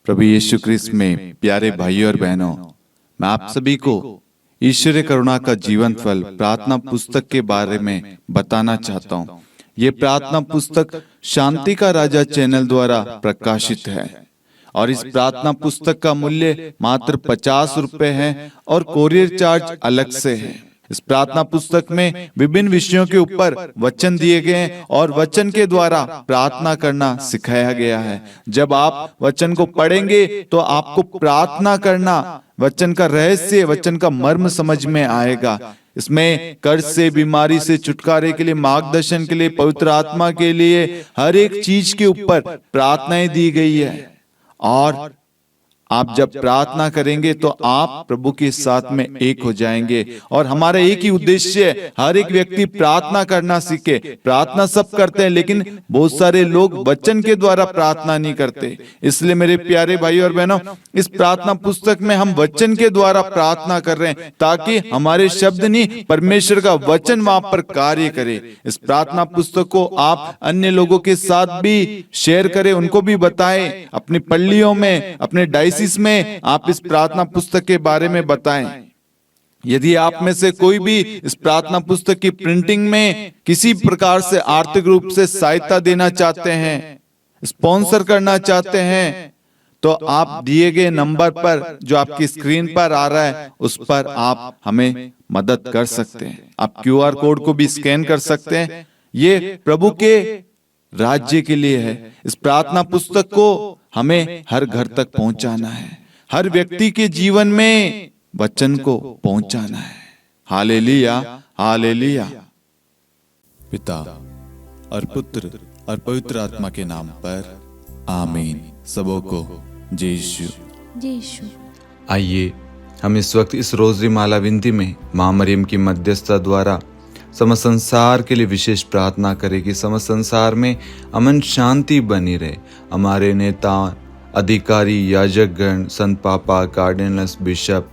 प्रभु यीशु क्रिस्त में प्यारे भाइयों और बहनों, मैं आप सभी को ईश्वरीय करुणा का जीवन फल प्रार्थना पुस्तक के बारे में बताना चाहता हूँ। ये प्रार्थना पुस्तक शांति का राजा चैनल द्वारा प्रकाशित है और इस प्रार्थना पुस्तक का मूल्य मात्र 50 रुपए है और कोरियर चार्ज अलग से है। इस प्रार्थना पुस्तक में विभिन्न विषयों के ऊपर वचन दिए गए हैं और वचन के द्वारा प्रार्थना करना सिखाया गया है। जब आप वचन को पढ़ेंगे तो आपको प्रार्थना करना, वचन का रहस्य, वचन का मर्म समझ में आएगा। इसमें कर्ज से, बीमारी से छुटकारे के लिए, मार्गदर्शन के लिए, पवित्र आत्मा के लिए, हर एक चीज के ऊपर प्रार्थनाएं दी गई है। और आप जब प्रार्थना करेंगे तो आप प्रभु के साथ में एक हो जाएंगे। और हमारा एक ही उद्देश्य है, हर एक व्यक्ति प्रार्थना करना सीखे। प्रार्थना सब करते हैं, लेकिन बहुत सारे लोग वचन के द्वारा प्रार्थना नहीं करते। इसलिए मेरे प्यारे भाई और बहनों, इस प्रार्थना पुस्तक में हम वचन के द्वारा प्रार्थना कर रहे हैं, ताकि हमारे शब्द नहीं, परमेश्वर का वचन वहां पर कार्य करे। इस प्रार्थना पुस्तक को आप अन्य लोगों के साथ भी शेयर करें, उनको भी बताएं। अपनी पल्लियों में, अपने डायसिस में आप इस प्रार्थना पुस्तक के बारे में बताएं। यदि आप में से कोई भी इस प्रार्थना पुस्तक की प्रिंटिंग में किसी प्रकार से आर्थिक रूप से सहायता देना चाहते हैं, स्पॉन्सर करना चाहते हैं, तो आप दिए गए नंबर पर जो आपकी स्क्रीन पर आ रहा है, उस पर आप हमें मदद कर सकते हैं। आप QR कोड को भी स्कैन कर सकते हैं। ये प्रभु के राज्य के लिए है। इस प्रार्थना पुस्तक को हमें हर घर तक पहुंचाना है, हर व्यक्ति के जीवन में वचन को पहुंचाना है। Hallelujah, hallelujah. पिता और पुत्र और पवित्र आत्मा के नाम पर आमीन। सबों को जय यीशु, जय यीशु। आइए हम इस वक्त इस रोजरी माला विनती में मां मरियम की मध्यस्थता द्वारा समस्त संसार के लिए विशेष प्रार्थना करें कि समस्त संसार में अमन शांति बनी रहे। हमारे नेता, अधिकारी, याजकगण, संत पापा, कार्डिनल्स, बिशप,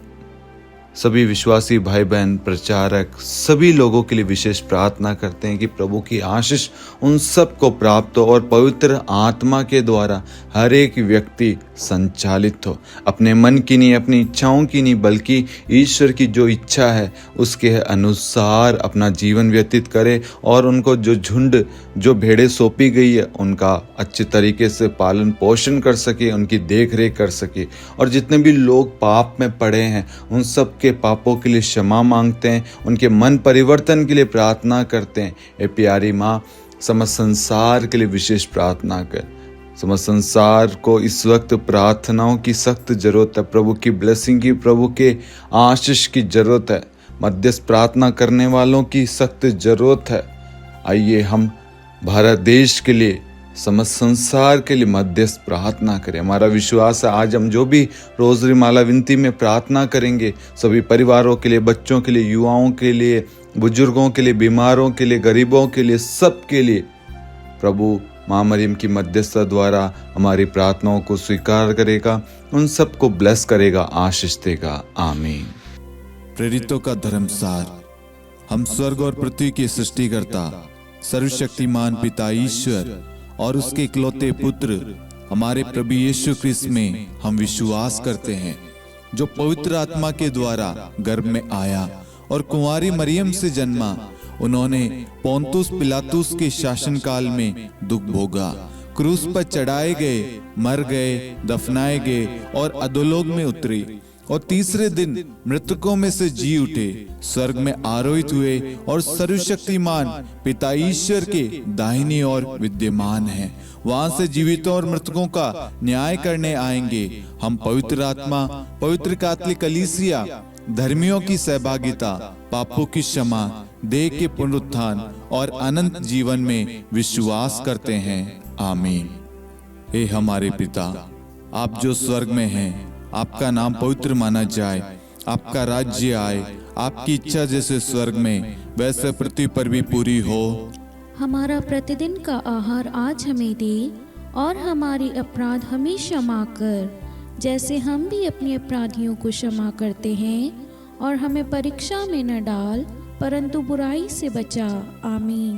सभी विश्वासी भाई बहन, प्रचारक, सभी लोगों के लिए विशेष प्रार्थना करते हैं कि प्रभु की आशीष उन सब को प्राप्त हो और पवित्र आत्मा के द्वारा हर एक व्यक्ति संचालित हो। अपने मन की नहीं, अपनी इच्छाओं की नहीं, बल्कि ईश्वर की जो इच्छा है उसके अनुसार अपना जीवन व्यतीत करे और उनको जो झुंड, जो भेड़ें सौंपी गई है, उनका अच्छे तरीके से पालन पोषण कर सके, उनकी देख रेख कर सके। और जितने भी लोग पाप में पड़े हैं, उन सब के पापों के लिए क्षमा मांगते हैं, उनके मन परिवर्तन के लिए प्रार्थना करते हैं। ए प्यारी माँ, समस्त संसार के लिए विशेष प्रार्थना कर। समस्त संसार को इस वक्त प्रार्थनाओं की सख्त जरूरत है, प्रभु की ब्लेसिंग की, प्रभु के आशीष की जरूरत है, मध्यस्थ प्रार्थना करने वालों की सख्त जरूरत है। आइए हम भारत देश के लिए, समस्त संसार के लिए मध्यस्थ प्रार्थना करें। हमारा विश्वास है आज हम जो भी रोजरी माला विनती में प्रार्थना करेंगे, सभी परिवारों के लिए, बच्चों के लिए, युवाओं के लिए, बुजुर्गों के लिए, बीमारों के लिए, गरीबों के लिए, सब के लिए प्रभु मां मरियम की मध्यस्थता द्वारा हमारी प्रार्थनाओं को स्वीकार करेगा, उन सबको ब्लेस करेगा, आशीष देगा। आमीन। प्रेरितों का धर्मसार। हम स्वर्ग और पृथ्वी के सृष्टिकर्ता, सर्वशक्तिमान पिता ईश्वर और उसके इकलौते पुत्र हमारे प्रभु यीशु क्रिस्त में हम विश्वास करते हैं, जो पवित्र आत्मा के द्वारा गर्भ में आया और कुंवारी मरियम से जन्मा। उन्होंने पोंतुस पिलातुस के शासनकाल में दुख भोगा, क्रूस पर चढ़ाए गए, मर गए, दफनाए गए और अधोलोक में उतरे और तीसरे दिन मृतकों में से जी उठे, स्वर्ग में आरोहित हुए और सर्वशक्तिमान पिता ईश्वर के दाहिनी ओर विद्यमान हैं। वहां से जीवितों और मृतकों का न्याय करने आएंगे। हम पवित्र आत्मा, पवित्र कैथोलिक कलीसिया, धर्मियों की सहभागिता, पापों की क्षमा, देह के पुनरुत्थान और अनंत जीवन में विश्वास करते हैं। आमीन। हे हमारे पिता, आप जो स्वर्ग में हैं, आपका नाम पवित्र माना जाए, आपका राज्य आए, आपकी इच्छा जैसे स्वर्ग में वैसे पृथ्वी पर भी पूरी हो। हमारा प्रतिदिन का आहार आज हमें दे और हमारे अपराध हमें क्षमा कर, जैसे हम भी अपने अपराधियों को क्षमा करते हैं, और हमें परीक्षा में न डाल, परंतु बुराई से बचा। आमीन।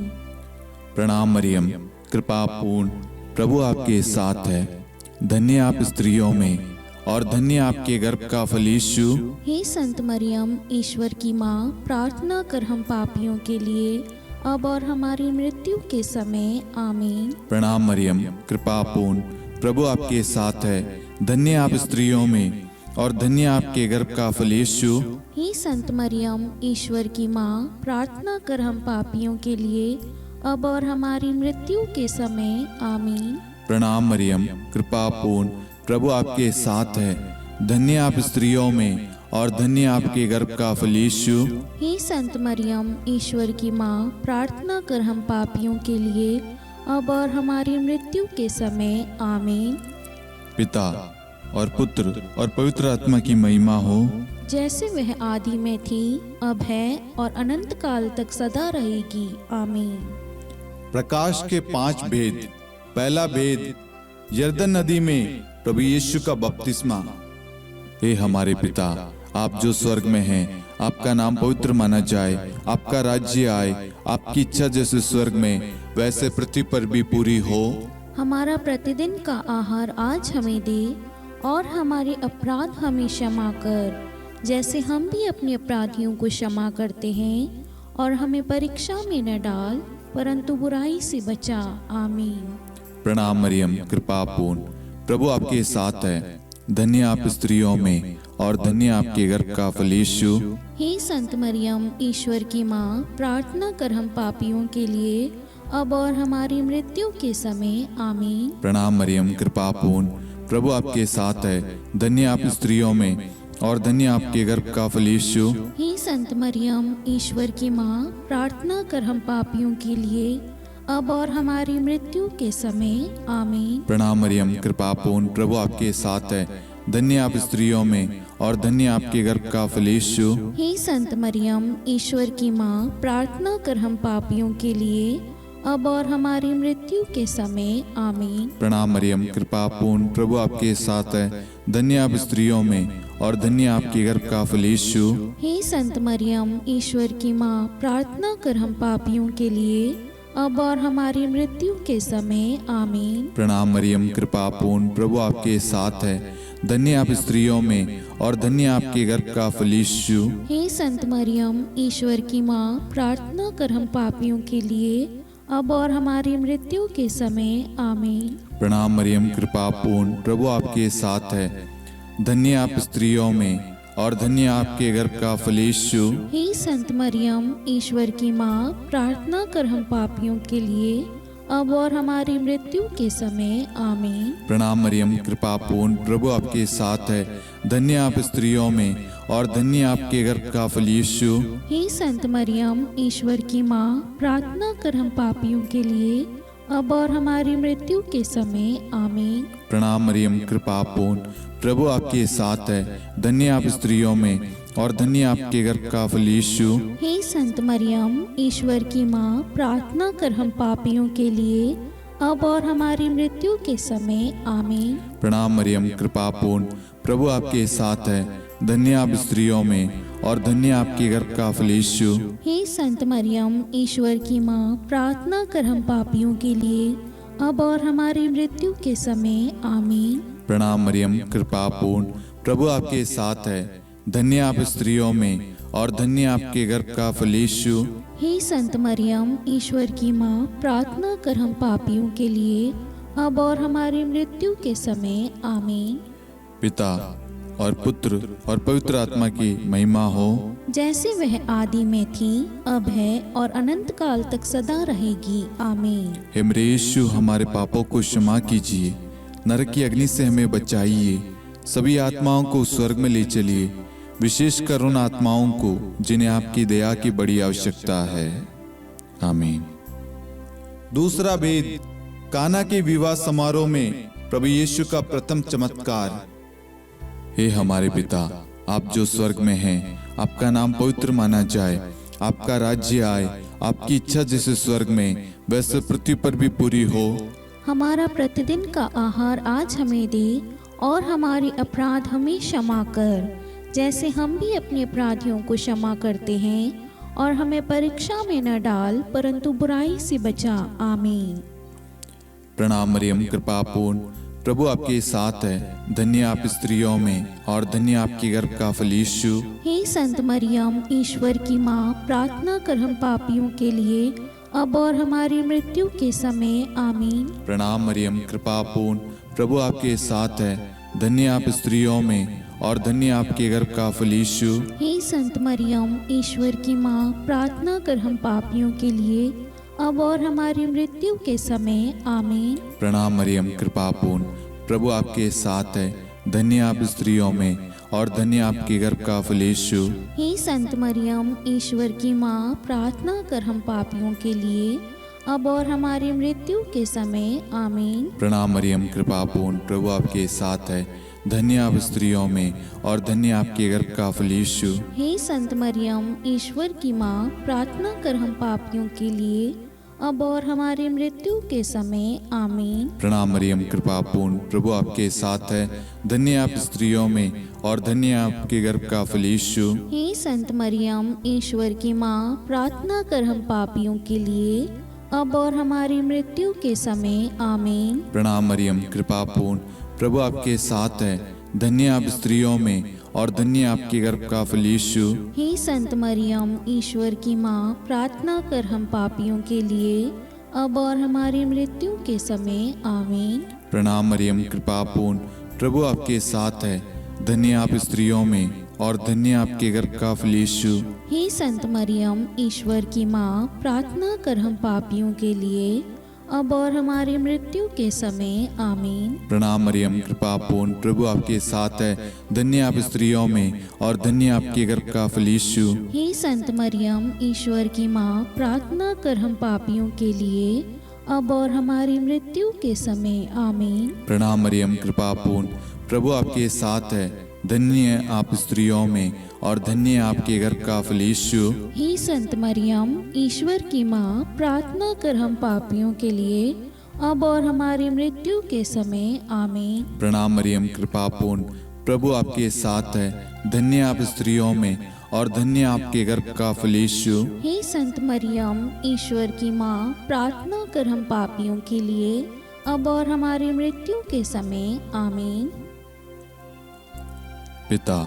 प्रणाम मरियम, कृपा पूर्ण, प्रभु आपके साथ है। धन्य आप स्त्रियों में और धन्य आपके गर्भ का फल यीशु। हे संत मरियम, ईश्वर की माँ, प्रार्थना कर हम पापियों के लिए अब और हमारी मृत्यु के समय आमीन। प्रणाम मरियम, कृपा पूर्ण, प्रभु आपके साथ है। धन्य आप स्त्रियों में और धन्य आपके गर्भ का फल यीशु। हे संत मरियम, ईश्वर की माँ, प्रार्थना कर हम पापियों के लिए अब और हमारी मृत्यु के समय आमीन। प्रणाम मरियम, कृपा पूर्ण, प्रभु आपके साथ है। धन्य आप स्त्रियों में और धन्य आपके गर्भ का फल यीशु। हे संत मरियम, ईश्वर की माँ, प्रार्थना कर हम पापियों के लिए अब और हमारी मृत्यु के समय आमीन। पिता और पुत्र और पवित्र आत्मा की महिमा हो, जैसे वह आदि में थी, अब है और अनंत काल तक सदा रहेगी आमीन। प्रकाश के 5 भेद। पहला भेद, यरदन नदी में प्रभु यीशु का बपतिस्मा। हे हमारे पिता, आप जो स्वर्ग में हैं, आपका नाम पवित्र माना जाए, आपका राज्य आए, आपकी इच्छा जैसे स्वर्ग में वैसे पृथ्वी पर भी पूरी हो। हमारा प्रतिदिन का आहार आज हमें दे और हमारे अपराध हमें क्षमा कर, जैसे हम भी अपने अपराधियों को क्षमा करते हैं, और हमें परीक्षा में न डाल परंतु बुराई से बचा आमीन। प्रणाम मरियम, कृपा पूर्ण, प्रभु आपके साथ है। धन्य आप स्त्रियों में और धन्य आपके गर्भ का फल यीशु। हे संत मरियम, ईश्वर की माँ, प्रार्थना कर हम पापियों के लिए अब और हमारी मृत्यु के समय आमीन। प्रणाम मरियम, कृपा पूर्ण, प्रभु आपके साथ है। धन्य आप स्त्रियों में और धन्य आपके गर्भ का फल यीशु। हे संत मरियम, ईश्वर की माँ, प्रार्थना कर हम पापियों के लिए अब और हमारी मृत्यु के समय आमीन। प्रणाम मरियम, कृपा पूर्ण, प्रभु आपके साथ है। धन्य आप स्त्रियों में और धन्य आपके गर्भ का फल यीशु। हे संत मरियम, ईश्वर की माँ, प्रार्थना कर हम पापियों के लिए अब और हमारी मृत्यु के समय आमीन। प्रणाम मरियम, कृपा पूर्ण, प्रभु आपके साथ है। धन्य आप स्त्रियों में और धन्य आपके गर्भ का फल यीशु। हे संत मरियम, ईश्वर की माँ, प्रार्थना कर हम पापियों के लिए अब और हमारी मृत्यु के समय आमीन। प्रणाम मरियम, कृपा पूर्ण, प्रभु आपके साथ है। धन्य आप स्त्रियों में और धन्य आपके गर्भ का फल यीशु। हे संत मरियम, ईश्वर की माँ, प्रार्थना कर हम पापियों के लिए अब और हमारी मृत्यु के समय आमीन। प्रणाम मरियम, कृपा पूर्ण, प्रभु आपके साथ है। धन्य आप स्त्रियों में और धन्य आपके गर्भ का फल यीशु। हे संत मरियम, ईश्वर की माँ, प्रार्थना कर हम पापियों के लिए अब और हमारी मृत्यु के समय आमीन। प्रणाम मरियम, कृपा पूर्ण, प्रभु आपके साथ है। धन्य आप स्त्रियों में और धन्य आपके गर्भ का फल यीशु। हे संत मरियम, ईश्वर की माँ, प्रार्थना कर हम पापियों के लिए अब और हमारी मृत्यु के समय आमीन। प्रणाम मरियम, कृपा पूर्ण, प्रभु आपके साथ है। धन्य आप स्त्रियों में और धन्य आपके गर्भ का फल यीशु। हे संत मरियम, ईश्वर की माँ, प्रार्थना कर हम पापियों के लिए अब और हमारी मृत्यु के समय आमीन। प्रणाम मरियम, कृपा पूर्ण, प्रभु आपके साथ है। धन्य आप स्त्रियों में और धन्य आपके गर्भ का फल यीशु। हे संत मरियम, ईश्वर की माँ, प्रार्थना कर हम पापियों के लिए अब और हमारी मृत्यु के समय आमीन। प्रणाम मरियम, कृपा पूर्ण, प्रभु आपके साथ है। धन्य आप स्त्रियों में और धन्य आपके गर्भ का फल यीशु। हे संत मरियम, ईश्वर की माँ, प्रार्थना कर हम पापियों के लिए अब और हमारी मृत्यु के समय आमीन। पिता और पुत्र और पवित्र आत्मा की महिमा हो, जैसे वह आदि में थी, अब है और अनंत काल तक सदा रहेगी आमीन। हे मेरे यीशु, हमारे पापों को क्षमा कीजिए, नरक की अग्नि से हमें बचाइए, सभी आत्माओं को स्वर्ग में ले चलिए, विशेषकर उन आत्माओं को जिन्हें आपकी दया की बड़ी आवश्यकता है आमीन। दूसरा भेद, काना के विवाह समारोह में प्रभु यीशु का प्रथम चमत्कार। हे हमारे पिता, आप जो स्वर्ग में हैं, आपका नाम पवित्र माना जाए, आपका राज्य आए, आपकी इच्छा जैसे स्वर्ग में वैसे पृथ्वी पर भी पूरी हो। हमारा प्रतिदिन का आहार आज हमें दे और हमारे अपराध हमें क्षमा कर, जैसे हम भी अपने अपराधियों को क्षमा करते हैं, और हमें परीक्षा में न डाल परंतु बुराई से बचा आमीन। प्रणाम मरियम, कृपा पूर्ण, प्रभु आपके साथ है, धन्य आप स्त्रियों में और धन्य आपके गर्भ का फल यीशु। हे संत मरियम, ईश्वर की माँ, प्रार्थना कर हम पापियों के लिए अब और हमारी मृत्यु के समय आमीन। प्रणाम मरियम, कृपा पूर्ण, प्रभु आपके साथ है, धन्य आप स्त्रियों में और धन्य आपके गर्भ का फल यीशु। हे संत मरियम, ईश्वर की माँ, प्रार्थना कर हम पापियों के लिए अब और हमारी मृत्यु के समय आमीन। प्रणाम मरियम, कृपा पूर्ण, प्रभु आपके साथ है, धन्य आप स्त्रियों में और धन्य आपके गर्भ का फल यीशु। हे संत मरियम, ईश्वर की माँ, प्रार्थना कर हम पापियों के लिए अब और हमारी मृत्यु के समय आमीन। प्रणाम मरियम, कृपा पूर्ण, प्रभु आपके साथ है, धन्य आप स्त्रियों में और धन्य आपके गर्भ का फल यीशु। हे संत मरियम, ईश्वर की माँ, प्रार्थना कर हम पापियों के लिए अब और हमारी मृत्यु के समय आमीन। प्रणाम मरियम, कृपा पूर्ण, प्रभु आपके साथ है, धन्य आप स्त्रियों में और धन्य आपके गर्भ का फल यीशु। हे संत मरियम, ईश्वर की माँ, प्रार्थना कर हम पापियों के लिए अब और हमारी मृत्यु के समय आमीन। प्रणाम मरियम, कृपा पूर्ण, प्रभु आपके साथ है, धन्य आप स्त्रियों में और धन्य आपके गर्भ का फल यीशु। हे संत मरियम, ईश्वर की माँ, प्रार्थना कर हम पापियों के लिए अब और हमारी मृत्यु के समय आमीन। प्रणाम मरियम, कृपा पूर्ण, प्रभु आपके साथ है, धन्य आप स्त्रियों में और धन्य आपके गर्भ का फल यीशु। हे संत मरियम, ईश्वर की माँ, प्रार्थना कर हम पापियों के लिए अब और हमारी मृत्यु के समय आमीन। प्रणाम मरियम, कृपा पूर्ण, प्रभु आपके साथ है, धन्य आप स्त्रियों में और धन्य आपके गर्भ का फल यीशु। हे संत मरियम, ईश्वर की माँ, प्रार्थना कर हम पापियों के लिए अब और हमारी मृत्यु के समय आमीन। प्रणाम मरियम, कृपा पूर्ण, प्रभु आपके साथ है, धन्य आप स्त्रियों में और धन्य आपके गर्भ का फल यीशु। हे संत मरियम, ईश्वर की माँ, प्रार्थना कर हम पापियों के लिए अब और हमारी मृत्यु के समय आमीन। प्रणाम मरियम, कृपा पूर्ण, प्रभु आपके साथ है, धन्य आप स्त्रियों में और धन्य आपके गर्भ का फल यीशु। हे संत मरियम, ईश्वर की माँ, प्रार्थना कर हम पापियों के लिए अब और हमारी मृत्यु के समय आमीन। पिता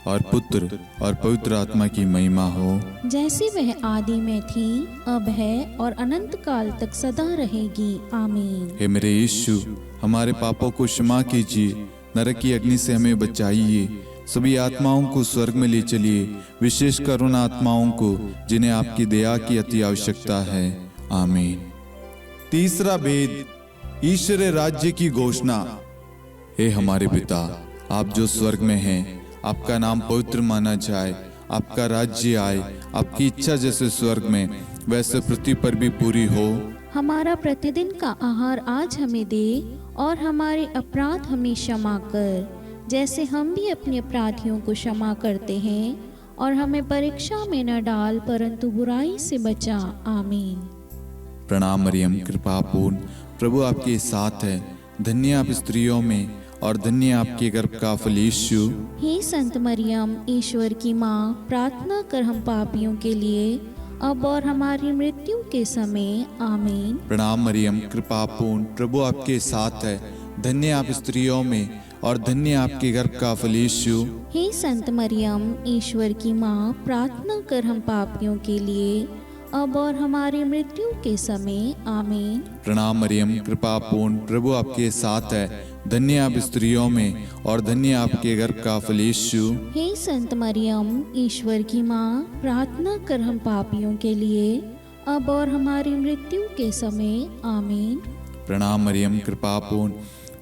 और पुत्र और पवित्र आत्मा की महिमा हो, जैसे वह आदि में थी, अब है और अनंत काल तक सदा रहेगी आमीन। हे मेरे यीशु, हमारे पापों को क्षमा कीजिए, नरक की अग्नि से हमें बचाइए, सभी आत्माओं को स्वर्ग में ले चलिए, विशेषकर उन आत्माओं को जिन्हें आपकी दया की अति आवश्यकता है। आमीन। तीसरा भेद, ईश्वर राज्य की घोषणा। हे हमारे पिता, आप जो स्वर्ग में हैं, आपका नाम पवित्र माना जाए, आपका राज्य आए, आपकी इच्छा जैसे स्वर्ग में वैसे पृथ्वी पर भी पूरी हो। हमारा प्रतिदिन का आहार आज हमें दे और हमारे अपराध हमें क्षमा कर, जैसे हम भी अपने अपराधियों को क्षमा करते हैं, और हमें परीक्षा में न डाल परंतु बुराई से बचा। आमीन। प्रणाम मरियम, कृपा पूर्ण, प्रभु आपके साथ है, धन्य आप स्त्रियों में और धन्य आपके गर्भ का फल यीशु। हे संत मरियम, ईश्वर की माँ, प्रार्थना कर हम पापियों के लिए अब और हमारी मृत्यु के समय आमीन। प्रणाम मरियम, कृपा पूर्ण, प्रभु आपके साथ है, धन्य आप स्त्रियों में और धन्य आपके गर्भ का फल यीशु। हे संत मरियम, ईश्वर की माँ, प्रार्थना कर हम पापियों के लिए अब और हमारी मृत्यु के समय आमीन। प्रणाम मरियम, कृपा पूर्ण, प्रभु आपके साथ है, धन्य आप स्त्रियों में और धन्य आपके गर्भ का फल यीशु। हे संत मरियम, ईश्वर की माँ, प्रार्थना कर हम पापियों के लिए अब और हमारी मृत्यु के समय आमीन। प्रणाम मरियम, कृपा पूर्ण,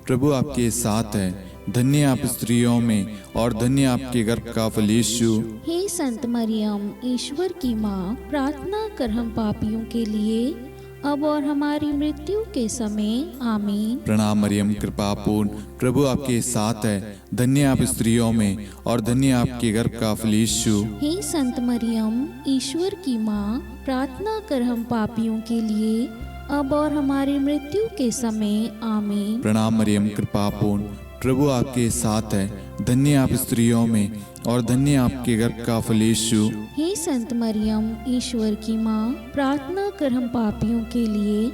प्रभु आपके साथ है, धन्य आप स्त्रियों में और धन्य आपके गर्भ का फल यीशु। हे संत मरियम, ईश्वर की माँ, प्रार्थना कर हम पापियों के लिए अब और हमारी मृत्यु के समय आमीन। प्रणाम मरियम, कृपा पूर्ण, प्रभु आपके साथ है, धन्य आप स्त्रियों में और धन्य आपके गर्भ का फल यीशु। हे संत मरियम, ईश्वर की माँ, प्रार्थना कर हम पापियों के लिए अब और हमारी मृत्यु के समय आमीन। प्रणाम मरियम, कृपा पूर्ण, प्रभु आपके साथ है, धन्य आप स्त्रियों में और धन्य आपके गर्भ का फल यीशु। हे संत मरियम, ईश्वर की माँ, प्रार्थना कर हम पापियों के लिए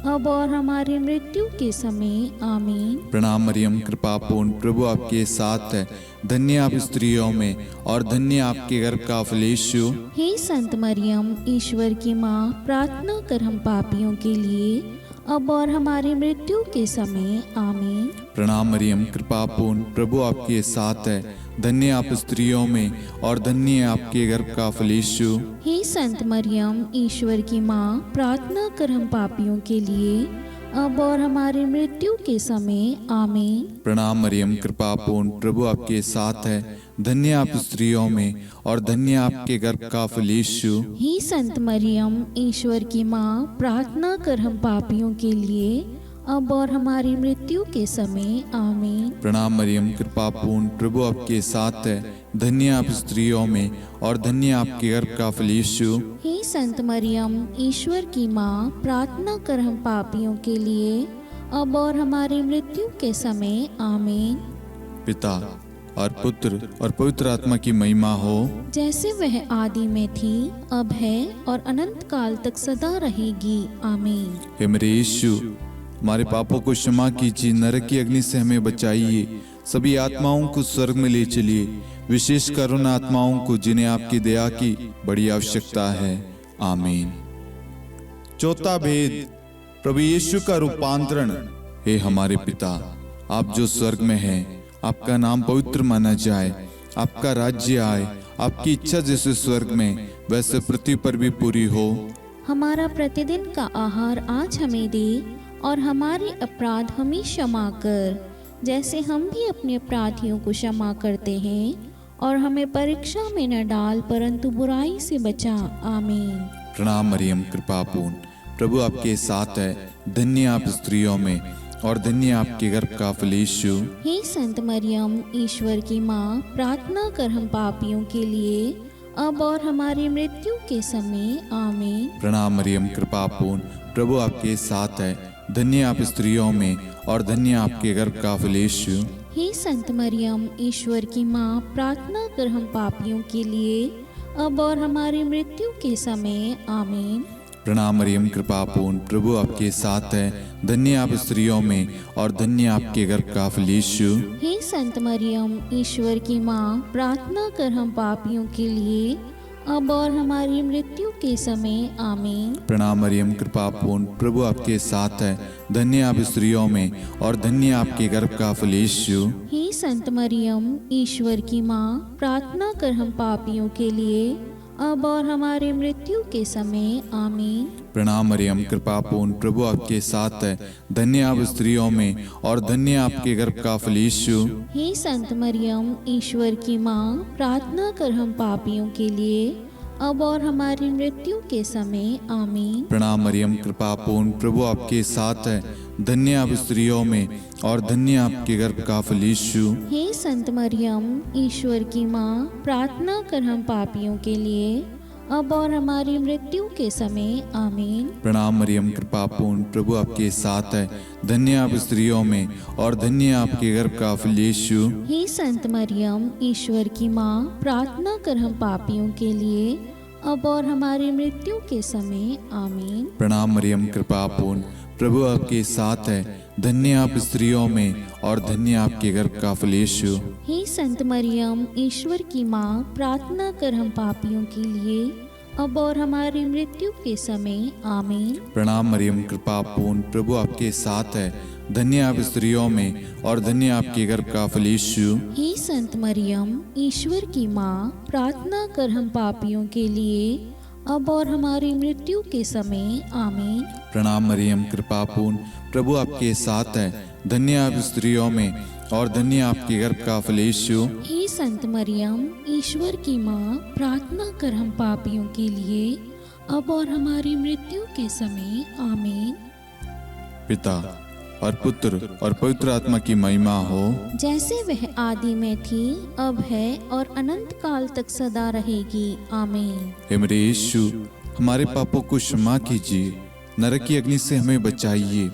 अब और हमारी मृत्यु के समय आमीन। प्रणाम मरियम, कृपा पूर्ण, प्रभु आपके साथ है। धन्य आप स्त्रियों में और धन्य आपके गर्भ का फल यीशु। हे संत मरियम, ईश्वर की माँ, प्रार्थना कर हम पापियों के लिए, अब और हमारी मृत्यु के समय आमीन। प्रणाम मरियम, कृपा पूर्ण, प्रभु आपके साथ है। धन्य आप स्त्रियों में और धन्य आपके गर्भ का फल यीशु। हे संत मरियम, ईश्वर की माँ, प्रार्थना कर हम पापियों के लिए, अब और हमारी मृत्यु के समय आमीन। प्रणाम मरियम, कृपा पूर्ण, प्रभु आपके साथ है। धन्य आप स्त्रियों में और धन्य आपके गर्भ का फल यीशु। हे संत मरियम, ईश्वर की माँ, प्रार्थना कर हम पापियों के लिए, अब और हमारी मृत्यु के समय आमीन। प्रणाम मरियम, कृपा पूर्ण, प्रभु आपके साथ है। धन्य आप स्त्रियों में और धन्य आपके गर्भ का फल यीशु। हे संत मरियम, ईश्वर की माँ, प्रार्थना कर हम पापियों के लिए, अब और हमारी मृत्यु के समय आमीन। पिता और पुत्र और पवित्र आत्मा की महिमा हो, जैसे वह आदि में थी, अब है और अनंत काल तक सदा रहेगी आमीन। हे मेरे यीशु, हमारे पापों को क्षमा कीजिए, नरक की अग्नि से हमें बचाइए, सभी आत्माओं को स्वर्ग में ले चलिए, विशेषकर उन आत्माओं को जिन्हें आपकी दया की बड़ी आवश्यकता है। आमीन। चौथा भेद, प्रभु यीशु का रूपांतरण। हे हमारे पिता, आप जो स्वर्ग में हैं, आपका नाम पवित्र माना जाए, आपका राज्य आए, आपकी इच्छा जैसे स्वर्ग में वैसे पृथ्वी पर भी पूरी हो। हमारा प्रतिदिन का आहार आज हमें दे, और हमारे अपराध हमें क्षमा कर, जैसे हम भी अपने अपराधियों को क्षमा करते हैं, और हमें परीक्षा में न डाल, परंतु बुराई से बचा। आमीन। प्रणाम मरियम, कृपा पूर्ण, प्रभु आपके साथ है। धन्य आप स्त्रियों में और धन्य आपके गर्भ का फल यीशु। हे संत मरियम, ईश्वर की माँ, प्रार्थना कर हम पापियों के लिए, अब और हमारी मृत्यु के समय आमीन। प्रणाम मरियम, कृपा पूर्ण, प्रभु आपके साथ है। धन्य आप स्त्रियों में और धन्य आपके गर्भ का फल यीशु। हे संत मरियम, ईश्वर की माँ, प्रार्थना कर हम पापियों के लिए, अब और हमारी मृत्यु के समय आमीन। प्रणाम मरियम, कृपा पूर्ण, प्रभु आपके साथ है। धन्य आप स्त्रियों में और धन्य आपके गर्भ का फल यीशु। हे संत मरियम, ईश्वर की माँ, प्रार्थना कर हम पापियों के लिए, अब और हमारी मृत्यु के समय आमीन। प्रणाम मरियम, कृपा पूर्ण, प्रभु आपके साथ है। धन्य आप स्त्रियों में और धन्य आपके गर्भ का फल यीशु। हे संत मरियम, ईश्वर की माँ, प्रार्थना कर हम पापियों के लिए, अब और हमारी मृत्यु के समय आमीन। प्रणाम मरियम, कृपा पूर्ण, प्रभु आपके साथ है। धन्य आप स्त्रियों में और धन्य आपके गर्भ का फल यीशु। हे संत मरियम, ईश्वर की माँ, प्रार्थना कर हम पापियों के लिए, अब और हमारी मृत्यु के समय आमीन। प्रणाम मरियम, कृपा पूर्ण, प्रभु आपके साथ है। धन्य आप स्त्रियों में और धन्य आपके गर्भ का फल यीशु। हे संत मरियम, ईश्वर की माँ, प्रार्थना कर हम पापियों के लिए, अब और हमारी मृत्यु के समय आमीन। प्रणाम मरियम, कृपा पूर्ण, प्रभु आपके साथ है। धन्य आप स्त्रियों में और धन्य आपके गर्भ का फल यीशु। हे संत मरियम, ईश्वर की माँ, प्रार्थना कर हम पापियों के लिए, अब और हमारी मृत्यु के समय आमीन। प्रणाम मरियम, कृपा पूर्ण, प्रभु आपके साथ है। धन्य आप स्त्रियों में और धन्य आपके गर्भ का फल यीशु। हे संत मरियम, ईश्वर की माँ, प्रार्थना कर हम पापियों के लिए, अब और हमारी मृत्यु के समय आमीन। प्रणाम मरियम, कृपा पूर्ण, प्रभु आपके साथ है। धन्य आप स्त्रियों में और धन्य आपके गर्भ का फल यीशु। हे संत मरियम, ईश्वर की माँ, प्रार्थना कर हम पापियों के लिए, अब और हमारी मृत्यु के समय आमीन। प्रणाम मरियम, कृपा पूर्ण, प्रभु आपके साथ है। धन्य आप स्त्रियों में और धन्य आपके गर्भ का फल यीशु। हे संत मरियम, ईश्वर की माँ, प्रार्थना कर हम पापियों के लिए, अब और हमारी मृत्यु के समय आमीन। पिता और पुत्र और पवित्र आत्मा की महिमा हो, जैसे वह आदि में थी, अब है और अनंत काल तक सदा रहेगी आमीन। हे मेरे यीशु, हमारे पापों को क्षमा कीजिए, नरक की अग्नि से हमें बचाइए,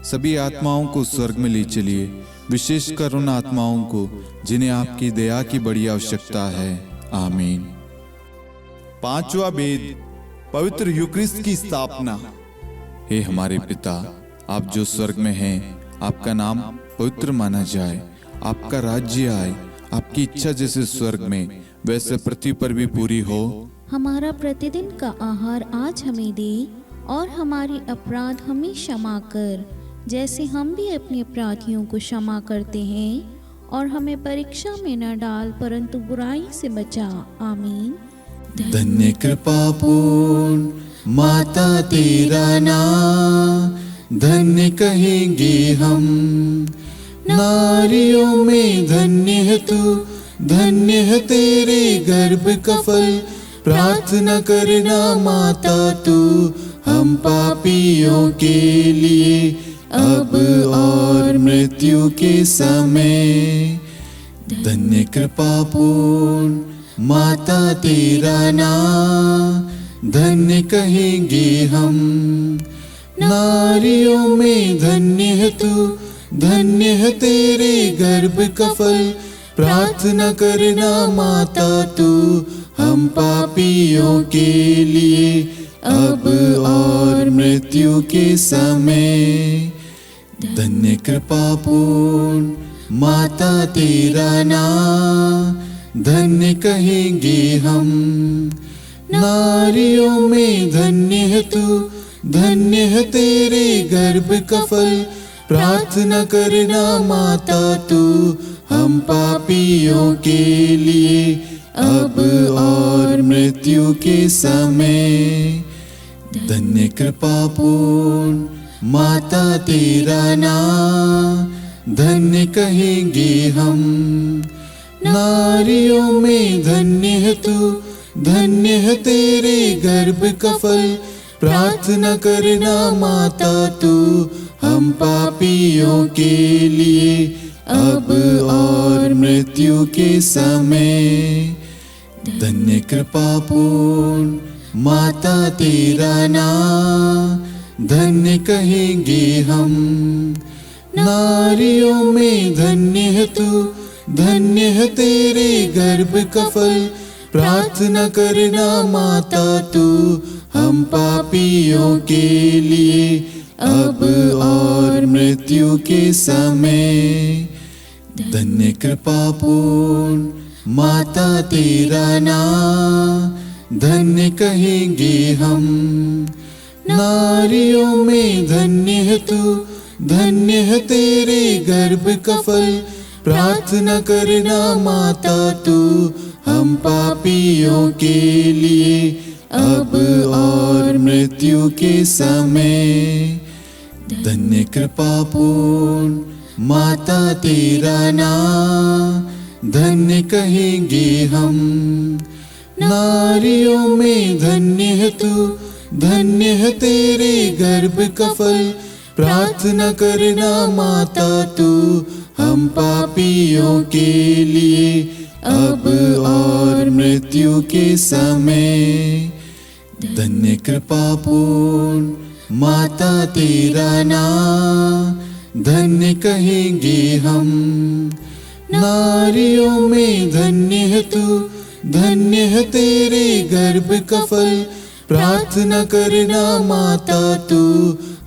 सभी आत्माओं को स्वर्ग में ले चलिए, विशेषकर उन आत्माओं को जिन्हें आपकी दया की बड़ी आवश्यकता है। आमीन। पांचवा भेद, पवित्र यूक्रिस्ट की स्थापना। हे हमारे पिता, आप जो स्वर्ग में हैं, आपका नाम पवित्र माना जाए, आपका राज्य आए, आपकी इच्छा जैसे स्वर्ग में वैसे पृथ्वी पर भी पूरी हो। हमारा प्रतिदिन का आहार आज हमें दे, और हमारे अपराध हमें क्षमा कर, जैसे हम भी अपने अपराधियों को क्षमा करते हैं, और हमें परीक्षा में न डाल, परंतु बुराई से बचा। आमीन। धन्य कृपा पूर्ण माता तेरा नाम, धन्य कहेंगे हम नारियों में धन्य है तू, धन्य है तेरे गर्भ का फल। प्रार्थना करना माता तू हम पापियों के लिए, अब और मृत्यु के समय। धन्य कृपा पूर्ण माता तेरा नाम, धन्य कहेंगे हम नारियों में धन्य है तू, धन्य है तेरे गर्भ का फल। प्रार्थना करना माता तू हम पापियों के लिए, अब और मृत्यु के समय। धन्य कृपा पूर्ण माता तेरा नाम, धन्य कहेंगे हम नारियों में धन्य है तू, धन्य है तेरे गर्भ का फल। प्रार्थना करना माता तू हम पापियों के लिए, अब और मृत्यु के समय। धन्य कृपा पूर्ण माता तेरा नाम, धन्य कहेंगे हम नारियों में धन्य है तू, धन्य है तेरे गर्भ का फल। प्रार्थना करना माता तू हम पापियों के लिए, अब और मृत्यु के समय। धन्य कृपा पूर्ण माता तेरा नाम, धन्य कहेंगे हम नारियों में धन्य है तू, धन्य है तेरे गर्भ का फल। प्रार्थना करना माता तू हम पापियों के लिए, अब और मृत्यु के समय। धन्य कृपा पूर्ण माता तेरा नाम, धन्य कहेंगे हम नारियों में धन्य है तू, धन्य है तेरे गर्भ का फल। प्रार्थना करना माता तू हम पापियों के लिए, अब और मृत्यु के समय। धन्य कृपा पूर्ण माता तेरा नाम, धन्य कहेंगे हम नारियों में धन्य है तू, धन्य है तेरे गर्भ का फल। प्रार्थना करना माता तू हम पापियों के लिए, अब और मृत्यु के समय। धन्य कृपा पूर्ण माता तेरा नाम, धन्य कहेंगे हम नारियों में धन्य है तू, धन्य है तेरे गर्भ का फल। प्रार्थना करना माता तू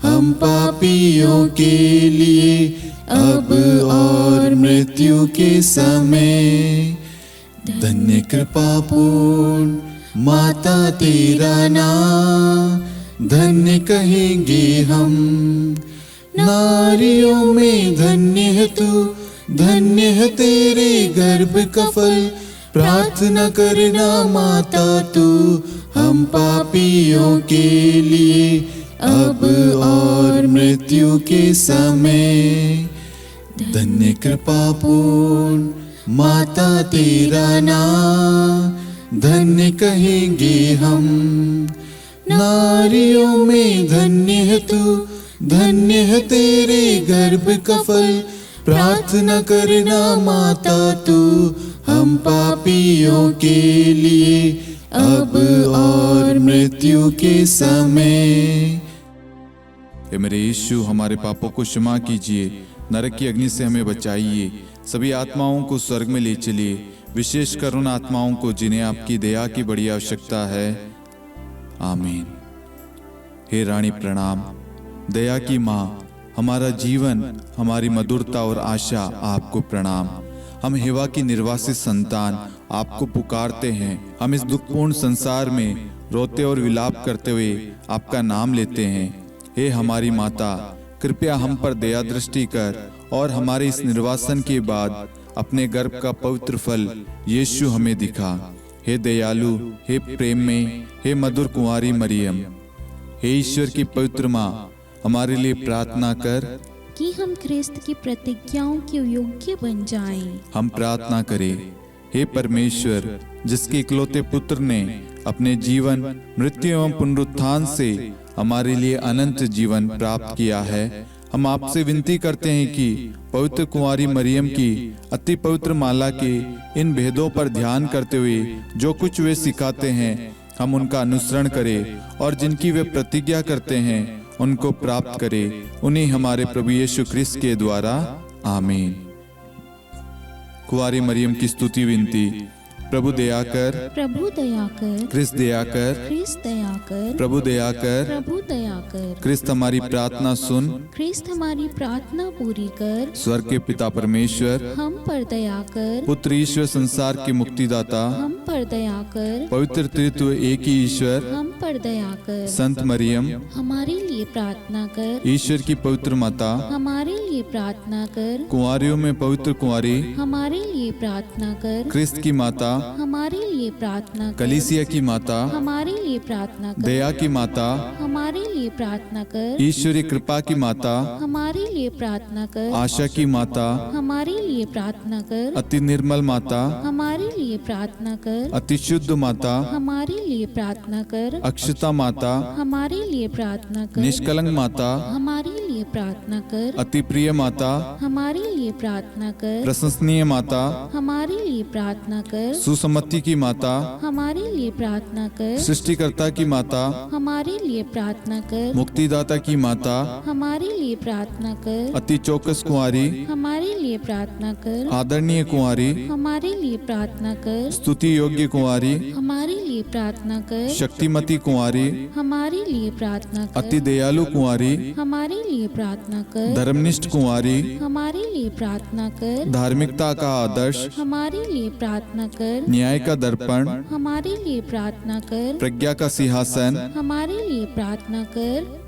हम पापियों के लिए, अब और मृत्यु के समय। धन्य कृपा पूर्ण माता तेरा नाम, धन्य कहेंगे हम नारियों में धन्य है तू, धन्य है तेरे गर्भ का फल। प्रार्थना करना माता तू हम पापियों के लिए, अब और मृत्यु के समय। धन्य कृपा पूर्ण माता तेरा नाम, धन्य कहेंगे हम नारियों में धन्य है तू, धन्य है तेरे गर्भ का फल। प्रार्थना करना माता तू हम पापियों के लिए, अब और मृत्यु के समय। हे मेरे यीशु, हमारे पापों को क्षमा कीजिए, नरक की अग्नि से हमें बचाइए, सभी आत्माओं को स्वर्ग में ले चलिए, विशेषकर उन आत्माओं को जिन्हें आपकी दया की बड़ी आवश्यकता है। आमीन। हे रानी प्रणाम, दया की माँ, हमारा जीवन, हमारी मधुरता और आशा आपको प्रणाम। हम हेवा की निर्वासित संतान आपको पुकारते हैं। हम इस दुखपूर्ण संसार में रोते और विलाप करते हुए आपका नाम लेते हैं। हे हमारी माता, कृपया हम पर दया दृष्टि कर और हमारे इस निर्वासन के बाद अपने गर्भ का पवित्र फल यीशु हमें दिखा। हे दयालु, हे प्रेम में, हे मधुर कुंवारी मरियम, हे ईश्वर की पवित्र माँ, हमारे लिए प्रार्थना कर कि हम ख्रिस्त की प्रतिज्ञाओं के योग्य बन जाएं। हम प्रार्थना करें। हे परमेश्वर, जिसके इकलौते पुत्र ने अपने जीवन, मृत्यु एवं पुनरुत्थान से हमारे लिए अनंत जीवन प्राप्त किया है, हम आपसे विनती करते हैं कि पवित्र कुंवारी मरियम की अति पवित्र माला के इन भेदों पर ध्यान करते हुए जो कुछ वे सिखाते हैं, हम उनका अनुसरण करें और जिनकी वे प्रतिज्ञा करते हैं उनको प्राप्त करें। उन्हीं हमारे प्रभु यीशु ख्रिस्त के द्वारा, आमीन। कुंवारी मरियम की स्तुति विनती। प्रभु दया कर, प्रभु दया कर, ख्रिस्त दया कर, ख्रिस्त दया कर, प्रभु दया कर, प्रभु दया कर, ख्रिस्त हमारी प्रार्थना सुन। ख्रिस्त हमारी प्रार्थना पूरी कर, स्वर्ग के पिता परमेश्वर, हम पर दया कर, पुत्र ईश्वर संसार के मुक्तिदाता, हम पर दया कर, पवित्र त्रित्व एक ही ईश्वर, हम पर दया कर, संत मरियम, हमारे लिए प्रार्थना कर, ईश्वर की पवित्र माता, हमारे लिए प्रार्थना कर, कुंवारियों में पवित्र कुंवारी, हमारे लिए प्रार्थना कर, ख्रिस्त की माता, हमारे लिए प्रार्थना कर, कलीसिया की माता, हमारे लिए प्रार्थना कर, दया की माता, हमारे लिए प्रार्थना कर, ईश्वरी कृपा की माता, हमारे लिए प्रार्थना कर, आशा की माता, हमारे लिए प्रार्थना कर, अति निर्मल माता, हमारे लिए प्रार्थना कर, अति शुद्ध माता, हमारे लिए प्रार्थना कर, अक्षता माता, हमारे लिए प्रार्थना कर, निष्कलंक माता, हमारे लिए प्रार्थना कर, अति प्रिय माता, हमारे लिए प्रार्थना कर, प्रशंसनीय माता, हमारे लिए प्रार्थना कर, सुसम्मति की माता, हमारे लिए प्रार्थना कर, सृष्टिकर्ता की माता, हमारे लिए प्रार्थना कर, मुक्तिदाता की माता, हमारे लिए प्रार्थना कर, अति चौकस कुंवारी, हमारे लिए प्रार्थना कर, आदरणीय कुंवारी, हमारे लिए प्रार्थना कर, स्तुति योग्य कुंवारी, हमारे लिए प्रार्थना कर, शक्तिमती कुंवारी, हमारे लिए प्रार्थना कर, अति दयालु कुंवारी, हमारे लिए प्रार्थना कर, धर्मनिष्ठ कुंवारी, हमारे लिए प्रार्थना कर, धार्मिकता का आदर्श, हमारे लिए प्रार्थना कर, न्याय का दर्पण, हमारे लिए प्रार्थना कर, प्रज्ञा का सिंहासन, हमारे लिए प्रार्थना कर,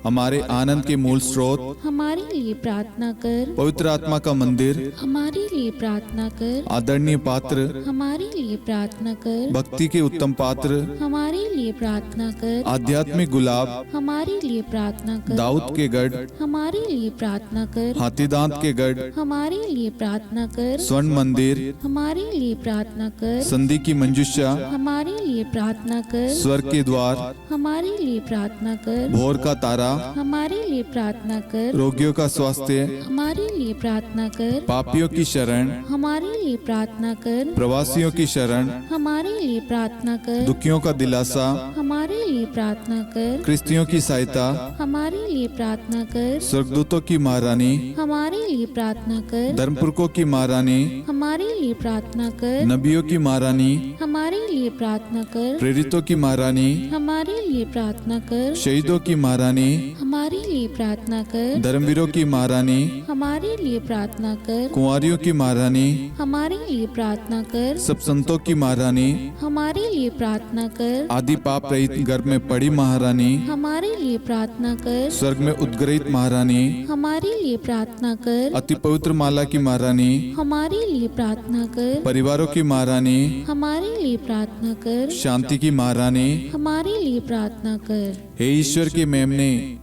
हमारे आनंद के मूल स्रोत, हमारे लिए प्रार्थना कर, पवित्र आत्मा का मंदिर, हमारे लिए प्रार्थना कर, आदरणीय पात्र, हमारे लिए प्रार्थना कर, भक्ति के उत्तम पात्र, हमारे लिए प्रार्थना कर, आध्यात्मिक गुलाब, हमारे लिए प्रार्थना कर, दाऊद के गढ़, हमारे लिए प्रार्थना कर, हाथीदांत के गढ़, हमारे लिए प्रार्थना कर, स्वर्ण मंदिर, हमारे लिए प्रार्थना कर, संधि की मंजुषा, हमारे लिए प्रार्थना कर, स्वर्ग के द्वार, हमारे लिए प्रार्थना कर, भोर का तारा, हमारे लिए प्रार्थना कर, रोगियों का स्वास्थ्य, हमारे लिए प्रार्थना कर, पापियों की शरण, हमारे लिए प्रार्थना कर, प्रवासियों की शरण, हमारे लिए प्रार्थना कर, दुखियों का दिलासा, हमारे लिए प्रार्थना कर, क्रिस्तियों की सहायता, हमारे लिए प्रार्थना कर, स्वर्गदूतों की महारानी, हमारे लिए प्रार्थना कर, धर्मपुरखों की महारानी, हमारे लिए प्रार्थना कर, नबियों की महारानी, हमारे लिए प्रार्थना कर, प्रेरितों की महारानी, हमारे लिए प्रार्थना कर, शहीदों की महारानी, हमारे लिए प्रार्थना कर, धर्मवीरों की महारानी, हमारे लिए प्रार्थना कर, कुंवारियों की महारानी, हमारे लिए प्रार्थना कर, सब संतों की महारानी, हमारे लिए प्रार्थना कर, आदि पाप रहित गर्भ में पड़ी महारानी, हमारे लिए प्रार्थना कर, स्वर्ग में उद्ग्रहित महारानी, हमारे लिए प्रार्थना कर, अति पवित्र माला की महारानी, हमारे लिए प्रार्थना कर, परिवारों की महारानी, हमारे लिए प्रार्थना कर, शांति की महारानी, हमारे लिए प्रार्थना कर। हे ईश्वर के मेमने,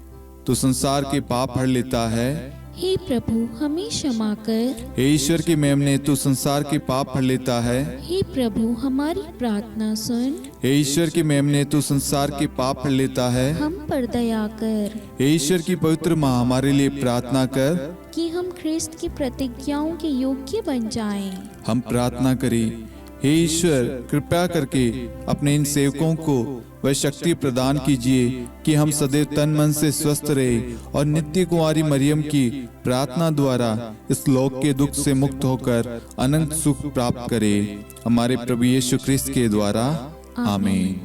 तू संसार के पाप हर लेता है। हे प्रभु हमें क्षमा कर। हे ईश्वर के मेमने, तू संसार के पाप हर लेता है। हे प्रभु हमारी प्रार्थना सुन। हे ईश्वर के मेमने, तू संसार के पाप हर लेता है। हम पर दया कर हे ईश्वर की पवित्र माँ, हमारे लिए प्रार्थना कर कि हम ख्रिस्त की प्रतिज्ञाओं के योग्य बन जाएं। हम प्रार्थना करें। हे ईश्वर, कृपया करके अपने इन सेवकों को वह शक्ति प्रदान कीजिए कि हम सदैव तन मन से स्वस्थ रहे और नित्य कुंवारी मरियम की प्रार्थना द्वारा इस लोक के दुख से मुक्त होकर अनंत सुख प्राप्त करें। हमारे प्रभु यीशु ख्रिस्त के द्वारा, आमीन।